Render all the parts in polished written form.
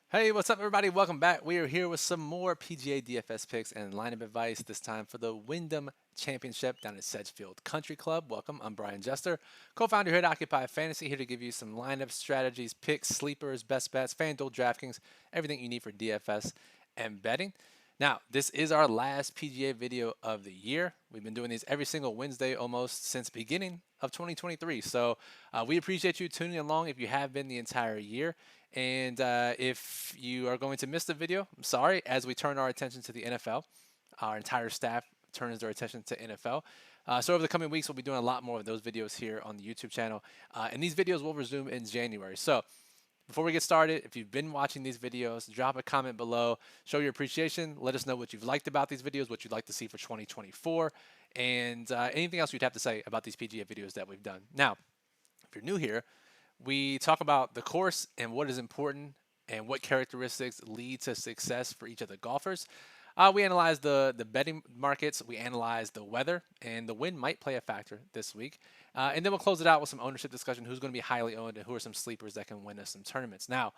Hey, what's up, everybody? Welcome back. We are here with some more PGA DFS picks and lineup advice, this time for the Wyndham Championship down at Sedgefield Country Club. Welcome. I'm Brian Jester, co-founder here at Occupy Fantasy, here to give you some lineup strategies, picks, sleepers, best bets, FanDuel, DraftKings, everything you need for DFS and betting. Now, this is our last PGA video of the year. We've been doing these every single Wednesday almost since beginning of 2023. So we appreciate you tuning along if you have been the entire year. And if you are going to miss the video, I'm sorry, as we turn our attention to the NFL. Our entire staff turns their attention to NFL. So over the coming weeks, we'll be doing a lot more of those videos here on the YouTube channel. And these videos will resume in January. So before we get started, if you've been watching these videos, drop a comment below, show your appreciation, let us know what you've liked about these videos, what you'd like to see for 2024, and anything else you'd have to say about these PGA videos that we've done. Now, if you're new here, we talk about the course and what is important and what characteristics lead to success for each of the golfers. We analyze the betting markets, we analyze the weather, and the wind might play a factor this week. And then we'll close it out with some ownership discussion, who's going to be highly owned and who are some sleepers that can win us some tournaments. Now,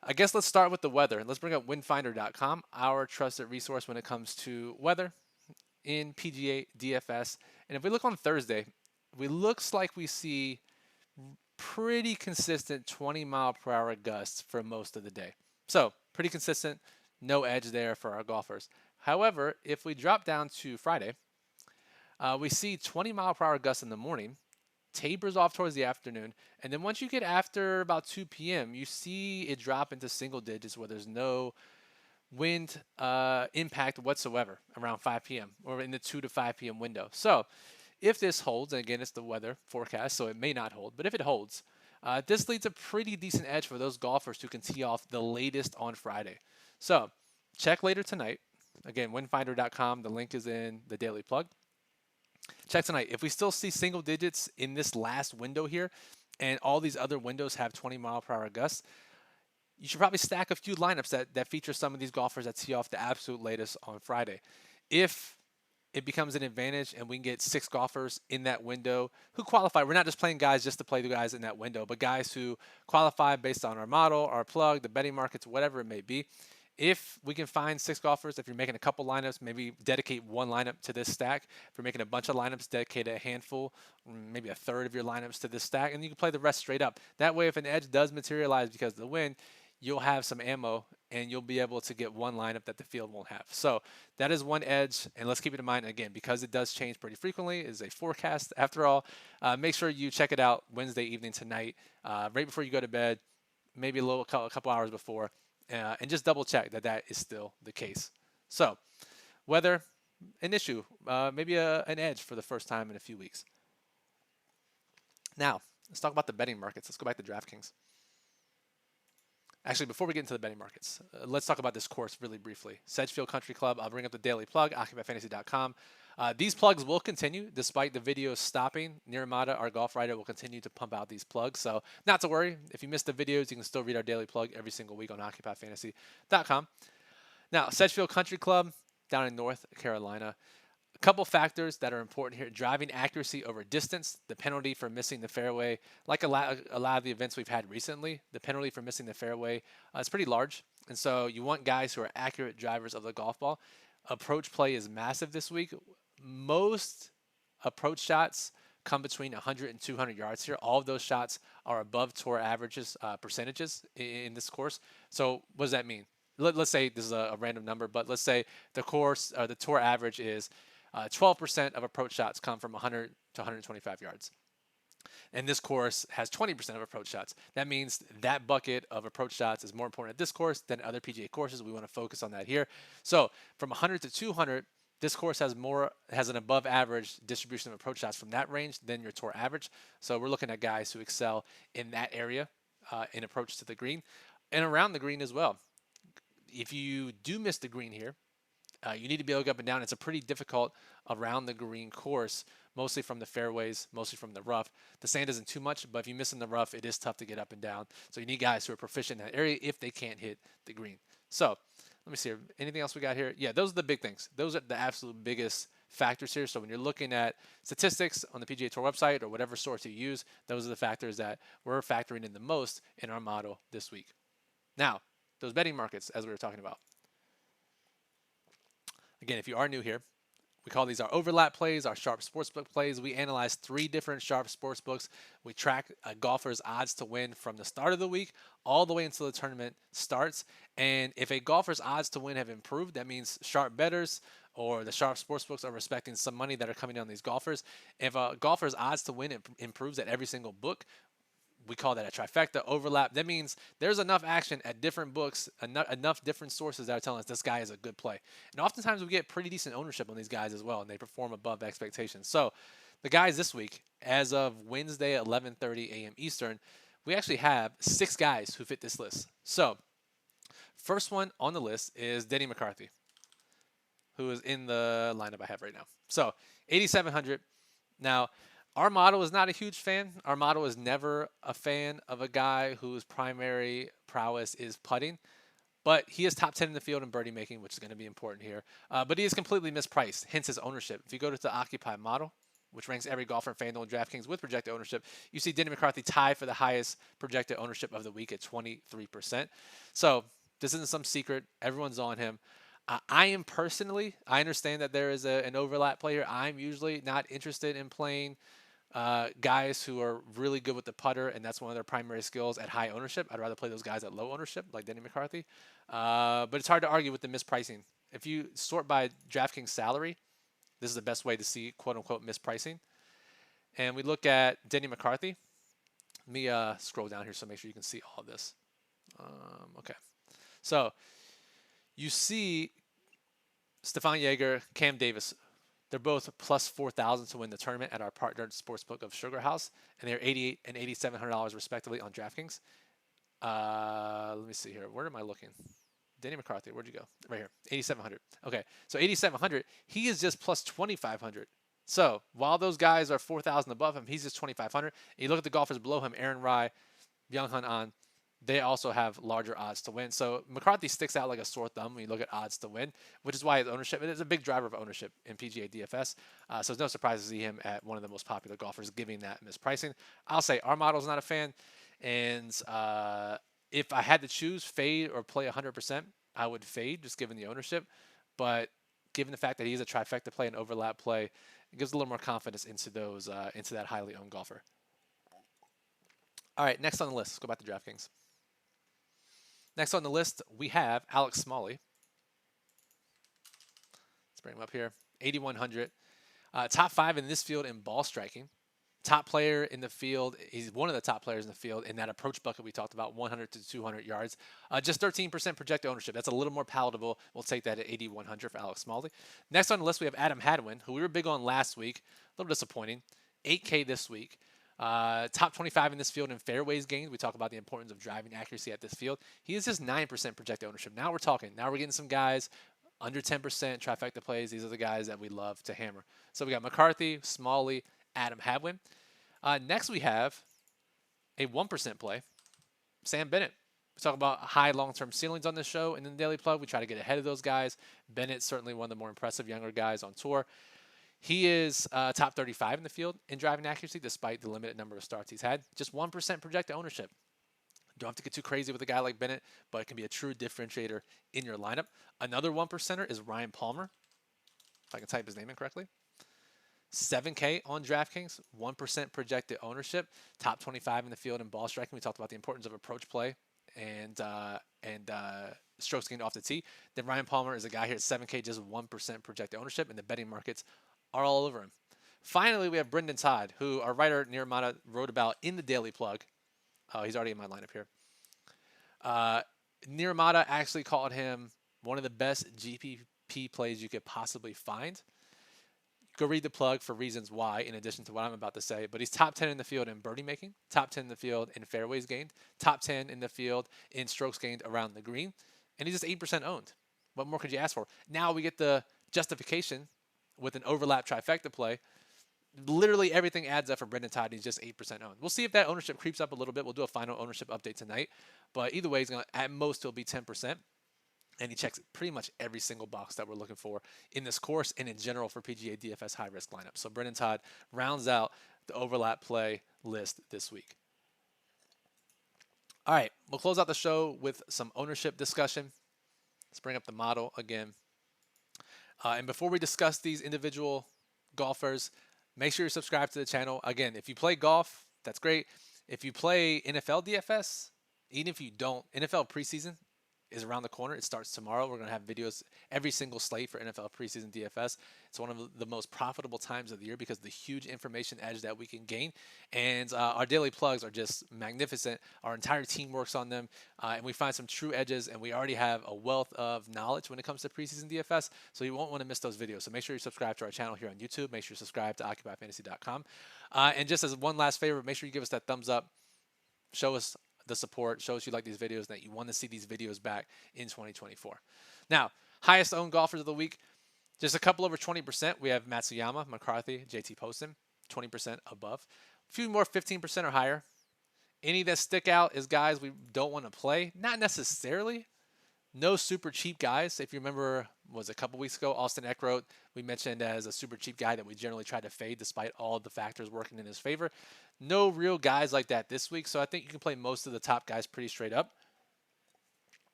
I guess let's start with the weather. Let's bring up windfinder.com, our trusted resource when it comes to weather in PGA DFS. And if we look on Thursday, we looks like we see pretty consistent 20-mile-per-hour gusts for most of the day. So pretty consistent, no edge there for our golfers. However, if we drop down to Friday, we see 20-mile-per-hour gusts in the morning, tapers off towards the afternoon, and then once you get after about 2 p.m., you see it drop into single digits where there's no wind impact whatsoever around 5 p.m. or in the 2 to 5 p.m. window. So if this holds, and again, it's the weather forecast, so it may not hold, but if it holds, this leads a pretty decent edge for those golfers who can tee off the latest on Friday. So check later tonight. Again, windfinder.com. The link is in the daily plug. Check tonight. If we still see single digits in this last window here, and all these other windows have 20-mile-per-hour gusts, you should probably stack a few lineups that feature some of these golfers that tee off the absolute latest on Friday. If it becomes an advantage and we can get 6 golfers in that window who qualify. We're not just playing guys just to play the guys in that window, but guys who qualify based on our model, our plug, the betting markets, whatever it may be. If we can find 6 golfers, if you're making a couple lineups, maybe dedicate one lineup to this stack. If you're making a bunch of lineups, dedicate a handful, maybe a third of your lineups to this stack, and you can play the rest straight up. That way, if an edge does materialize because of the wind, you'll have some ammo and you'll be able to get one lineup that the field won't have. So that is one edge, and let's keep it in mind, again, because it does change pretty frequently. It is a forecast after all. Make sure you check it out Wednesday evening tonight, right before you go to bed, maybe a couple hours before, and just double check that that is still the case. So weather, an issue, maybe an edge for the first time in a few weeks. Now, let's talk about the betting markets. Let's go back to DraftKings. Actually, before we get into the betting markets, let's talk about this course really briefly. Sedgefield Country Club, I'll bring up the daily plug, occupyfantasy.com. These plugs will continue despite the videos stopping. Niramata, our golf writer, will continue to pump out these plugs. So not to worry. If you missed the videos, you can still read our daily plug every single week on occupyfantasy.com. Now, Sedgefield Country Club down in North Carolina. A couple factors that are important here: driving accuracy over distance, the penalty for missing the fairway. Like a lot of the events we've had recently, the penalty for missing the fairway is pretty large. And so you want guys who are accurate drivers of the golf ball. Approach play is massive this week. Most approach shots come between 100 and 200 yards here. All of those shots are above tour averages percentages in this course. So what does that mean? Let's say this is a random number, but let's say the tour average is 12% of approach shots come from 100 to 125 yards. And this course has 20% of approach shots. That means that bucket of approach shots is more important at this course than other PGA courses. We want to focus on that here. So from 100 to 200, this course has an above average distribution of approach shots from that range than your tour average. So we're looking at guys who excel in that area in approach to the green and around the green as well. If you do miss the green here, you need to be able to go up and down. It's a pretty difficult around the green course, mostly from the fairways, mostly from the rough. The sand isn't too much, but if you miss in the rough, it is tough to get up and down. So you need guys who are proficient in that area if they can't hit the green. So let me see here. Anything else we got here? Yeah, those are the big things. Those are the absolute biggest factors here. So when you're looking at statistics on the PGA Tour website or whatever source you use, those are the factors that we're factoring in the most in our model this week. Now, those betting markets as we were talking about. Again, if you are new here, we call these our overlap plays, our sharp sportsbook plays. We analyze 3 different sharp sportsbooks. We track a golfer's odds to win from the start of the week all the way until the tournament starts. And if a golfer's odds to win have improved, that means sharp bettors or the sharp sportsbooks are respecting some money that are coming in on these golfers. If a golfer's odds to win improves at every single book, we call that a trifecta overlap. That means there's enough action at different books, enough different sources that are telling us this guy is a good play. And oftentimes we get pretty decent ownership on these guys as well, and they perform above expectations. So the guys this week, as of Wednesday at 11:30 a.m. Eastern, we actually have 6 guys who fit this list. So first one on the list is Denny McCarthy, who is in the lineup I have right now. So 8,700. Now, our model is not a huge fan. Our model is never a fan of a guy whose primary prowess is putting. But he is top 10 in the field in birdie making, which is going to be important here. But he is completely mispriced, hence his ownership. If you go to the Occupy model, which ranks every golfer in FanDuel and DraftKings with projected ownership, you see Denny McCarthy tied for the highest projected ownership of the week at 23%. So this isn't some secret. Everyone's on him. I am personally, I understand that there is an overlap player. I'm usually not interested in playing guys who are really good with the putter, and that's one of their primary skills at high ownership. I'd rather play those guys at low ownership, like Denny McCarthy. But it's hard to argue with the mispricing. If you sort by DraftKings salary, this is the best way to see quote-unquote mispricing. And we look at Denny McCarthy. Let me scroll down here so make sure you can see all of this. Okay. So you see Stefan Jaeger, Cam Davis. They're both plus 4,000 to win the tournament at our partnered sportsbook of Sugar House, and they're $8,800 and $8,700 respectively on DraftKings. Let me see here. Where am I looking? Denny McCarthy, where'd you go? Right here, 8,700. Okay, so 8,700. He is just plus 2,500. So while those guys are 4,000 above him, he's just 2,500. You look at the golfers below him: Aaron Rai, Byung-Hun An. They also have larger odds to win. So McCarthy sticks out like a sore thumb when you look at odds to win, which is why his ownership, it is a big driver of ownership in PGA DFS. So it's no surprise to see him at one of the most popular golfers giving that mispricing. I'll say our model's not a fan. And if I had to choose fade or play 100%, I would fade just given the ownership. But given the fact that he's a trifecta play and overlap play, it gives a little more confidence into those into that highly owned golfer. All right, next on the list, let's go back to DraftKings. Next on the list, we have Alex Smalley. Let's bring him up here. 8,100. Top 5 in this field in ball striking. Top player in the field. He's one of the top players in the field in that approach bucket we talked about, 100 to 200 yards. Just 13% projected ownership. That's a little more palatable. We'll take that at 8,100 for Alex Smalley. Next on the list, we have Adam Hadwin, who we were big on last week. A little disappointing. 8K this week. Top 25 in this field in fairways gained. We talk about the importance of driving accuracy at this field. He is just 9% projected ownership. Now we're talking. Now we're getting some guys under 10% trifecta plays. These are the guys that we love to hammer. So we got McCarthy, Smalley, Adam Hadwin. Next we have a 1% play, Sam Bennett. We talk about high long-term ceilings on this show, and in the Daily Plug, we try to get ahead of those guys. Bennett's certainly one of the more impressive younger guys on tour. He is top 35 in the field in driving accuracy, despite the limited number of starts he's had. Just 1% projected ownership. Don't have to get too crazy with a guy like Bennett, but it can be a true differentiator in your lineup. Another 1%er is Ryan Palmer, if I can type his name in correctly. 7K on DraftKings, 1% projected ownership, top 25 in the field in ball striking. We talked about the importance of approach play and strokes gained off the tee. Then Ryan Palmer is a guy here at 7K, just 1% projected ownership, and the betting markets are all over him. Finally, we have Brendan Todd, who our writer Nirmata wrote about in the Daily Plug. Oh, he's already in my lineup here. Nirmata actually called him one of the best GPP plays you could possibly find. Go read the plug for reasons why, in addition to what I'm about to say. But he's top 10 in the field in birdie making, top 10 in the field in fairways gained, top 10 in the field in strokes gained around the green, and he's just 8% owned. What more could you ask for? Now we get the justification with an overlap trifecta play. Literally everything adds up for Brendan Todd. He's just 8% owned. We'll see if that ownership creeps up a little bit. We'll do a final ownership update tonight. But either way, he's going to, at most, he'll be 10%. And he checks pretty much every single box that we're looking for in this course and in general for PGA DFS high-risk lineup. So Brendan Todd rounds out the overlap play list this week. All right, we'll close out the show with some ownership discussion. Let's bring up the model again. And before we discuss these individual golfers, make sure you're subscribed to the channel. Again, if you play golf, that's great. If you play NFL DFS, even if you don't, NFL preseason is around the corner. It starts tomorrow. We're going to have videos every single slate for NFL preseason DFS. It's one of the most profitable times of the year because of the huge information edge that we can gain. And our daily plugs are just magnificent. Our entire team works on them, and we find some true edges, and we already have a wealth of knowledge when it comes to preseason DFS, so you won't want to miss those videos. So make sure you subscribe to our channel here on YouTube. Make sure you subscribe to OccupyFantasy.com. And just as one last favor, make sure you give us that thumbs up. Show us the support, shows you like these videos, and that you want to see these videos back in 2024. Now, highest owned golfers of the week, just a couple over 20%. We have Matsuyama, McCarthy, JT Poston, 20% above. A few more 15% or higher. Any that stick out is guys we don't want to play. Not necessarily. No super cheap guys. If you remember, was a couple weeks ago, Austin Eckroat, we mentioned as a super cheap guy that we generally try to fade despite all of the factors working in his favor. No real guys like that this week, so I think you can play most of the top guys pretty straight up.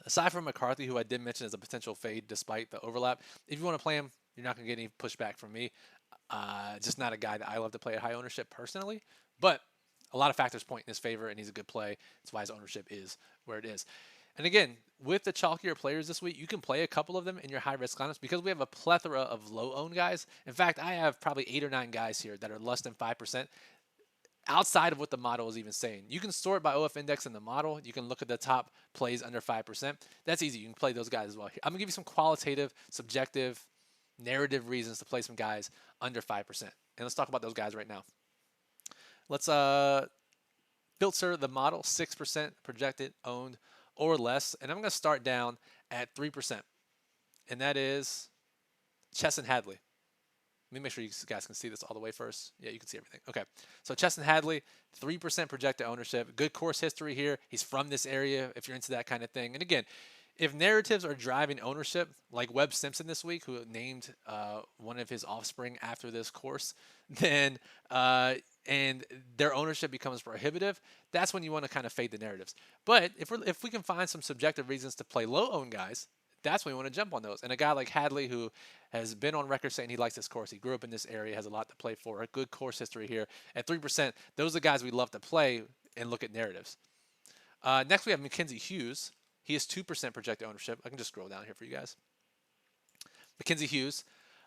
Aside from McCarthy, who I did mention as a potential fade despite the overlap, if you want to play him, you're not going to get any pushback from me. Just not a guy that I love to play at high ownership personally, but a lot of factors point in his favor, and he's a good play. That's why his ownership is where it is. And again, with the chalkier players this week, you can play a couple of them in your high-risk lineups because we have a plethora of low-owned guys. In fact, I have probably 8 or 9 guys here that are less than 5%. Outside of what the model is even saying. You can sort by OF index in the model. You can look at the top plays under 5%. That's easy. You can play those guys as well. I'm going to give you some qualitative, subjective, narrative reasons to play some guys under 5%. And let's talk about those guys right now. Let's filter the model, 6% projected, owned, or less. And I'm going to start down at 3%. And that is Chesson Hadley. Let me make sure you guys can see this all the way first. Yeah, you can see everything. Okay, so Chesson Hadley, 3% projected ownership. Good course history here. He's from this area if you're into that kind of thing. And again, if narratives are driving ownership, like Webb Simpson this week, who named one of his offspring after this course, then and their ownership becomes prohibitive, that's when you want to kind of fade the narratives. But if we can find some subjective reasons to play low-owned guys, that's when we want to jump on those. And a guy like Hadley, who has been on record saying he likes this course, he grew up in this area, has a lot to play for, a good course history here. At 3%, those are the guys we love to play and look at narratives. Next, we have Mackenzie Hughes. He has 2% projected ownership. I can just scroll down here for you guys. Mackenzie Hughes,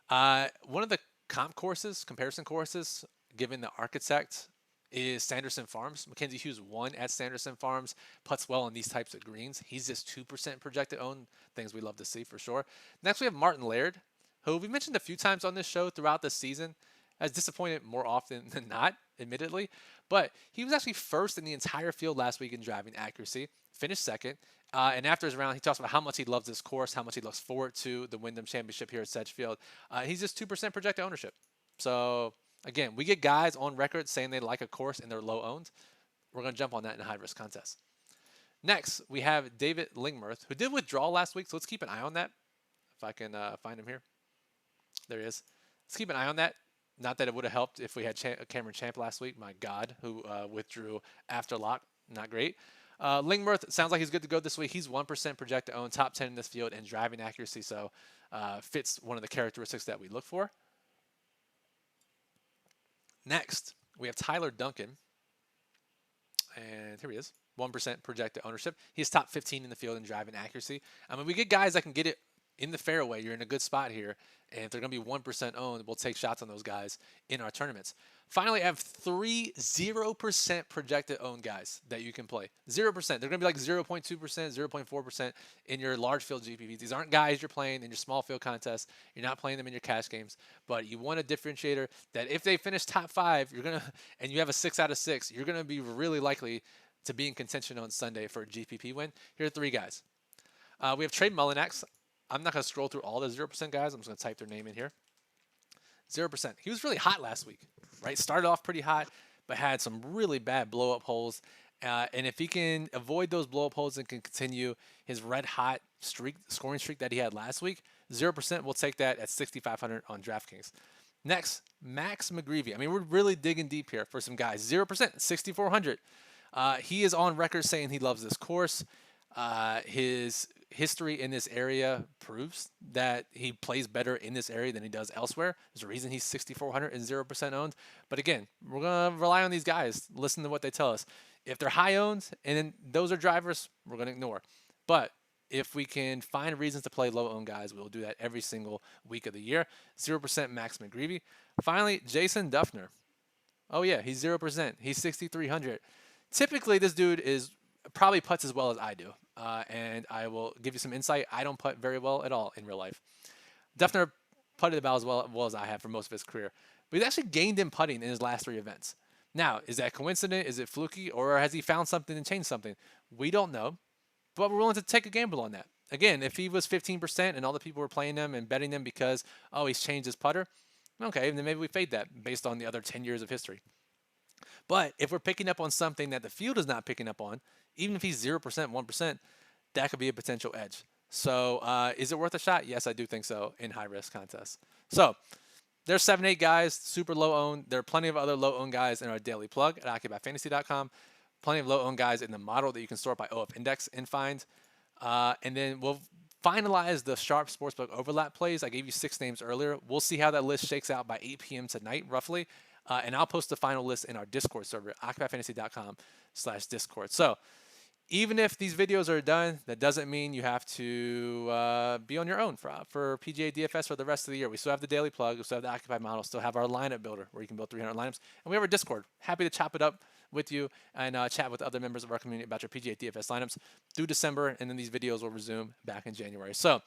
one of the comparison courses, given the architect, is Sanderson Farms. Mackenzie Hughes won at Sanderson Farms, putts well on these types of greens. He's just 2% projected owned, things we love to see for sure. Next, we have Martin Laird, who we mentioned a few times on this show throughout the season, has disappointed more often than not, admittedly. But he was actually first in the entire field last week in driving accuracy, finished second. And after his round, he talks about how much he loves this course, how much he looks forward to the Wyndham Championship here at Sedgefield. He's just 2% projected ownership. So again, we get guys on record saying they like a course and they're low owned. We're going to jump on that in a high risk contest. Next, we have David Lingmerth, who did withdraw last week. So let's keep an eye on that. If I can find him here. There he is. Let's keep an eye on that. Not that it would have helped if we had Cameron Champ last week. My God, who withdrew after lock. Not great. Lingmerth sounds like he's good to go this week. He's 1% projected to own, top 10 in this field, and driving accuracy. So fits one of the characteristics that we look for. Next, we have Tyler Duncan. And here he is, 1% projected ownership. He's top 15 in the field in driving accuracy. I mean, we get guys that can get it in the fairway. You're in a good spot here. And if they're going to be 1% owned, we'll take shots on those guys in our tournaments. Finally, I have 3 0% projected owned guys that you can play. 0%. They're going to be like 0.2%, 0.4% in your large field GPPs. These aren't guys you're playing in your small field contests. You're not playing them in your cash games. But you want a differentiator that if they finish top 5, you're going to, and you have a 6 out of 6, you're going to be really likely to be in contention on Sunday for a GPP win. Here are 3 guys. We have Trey Mullinax. I'm not going to scroll through all the 0% guys. I'm just going to type their name in here. 0%. He was really hot last week, right? Started off pretty hot, but had some really bad blow-up holes. And if he can avoid those blow-up holes and can continue his red-hot scoring streak that he had last week, 0%, we'll take that at 6,500 on DraftKings. Next, Max McGreevy. I mean, we're really digging deep here for some guys. 0%, 6,400. He is on record saying he loves this course. His history in this area proves that he plays better in this area than he does elsewhere. There's a reason he's 6,400 and 0% owned. But again, we're going to rely on these guys. Listen to what they tell us. If they're high owned and then those are drivers, we're going to ignore. But if we can find reasons to play low owned guys, we'll do that every single week of the year. 0% Max McGreevy. Finally, Jason Duffner. Oh, yeah, he's 0%. He's 6,300. Typically, this dude is probably putts as well as I do. And I will give you some insight. I don't putt very well at all in real life. Duffner putted about as well as I have for most of his career. But he's actually gained in putting in his last 3 events. Now, is that coincident? Is it fluky? Or has he found something and changed something? We don't know. But we're willing to take a gamble on that. Again, if he was 15% and all the people were playing him and betting him because, oh, he's changed his putter, okay, then maybe we fade that based on the other 10 years of history. But if we're picking up on something that the field is not picking up on, even if he's 0%, 1%, that could be a potential edge. So is it worth a shot? Yes, I do think so in high-risk contests. So there's 7, 8 guys, super low-owned. There are plenty of other low-owned guys in our daily plug at occupyfantasy.com. Plenty of low-owned guys in the model that you can sort by OF index and find. And then we'll finalize the Sharp Sportsbook overlap plays. I gave you 6 names earlier. We'll see how that list shakes out by 8 p.m. tonight, roughly. And I'll post the final list in our Discord server, occupyfantasy.com/Discord. So even if these videos are done, that doesn't mean you have to be on your own for PGA DFS for the rest of the year. We still have the daily plug. We still have the Occupy model. Still have our lineup builder where you can build 300 lineups. And we have our Discord. Happy to chop it up with you and chat with other members of our community about your PGA DFS lineups through December. And then these videos will resume back in January. So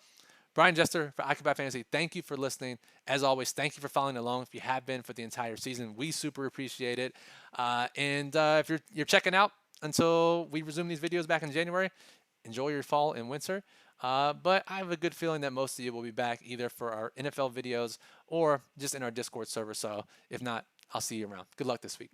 Brian Jester for Occupy Fantasy, thank you for listening. As always, thank you for following along. If you have been for the entire season, we super appreciate it. And if you're checking out until we resume these videos back in January, enjoy your fall and winter. But I have a good feeling that most of you will be back either for our NFL videos or just in our Discord server. So if not, I'll see you around. Good luck this week.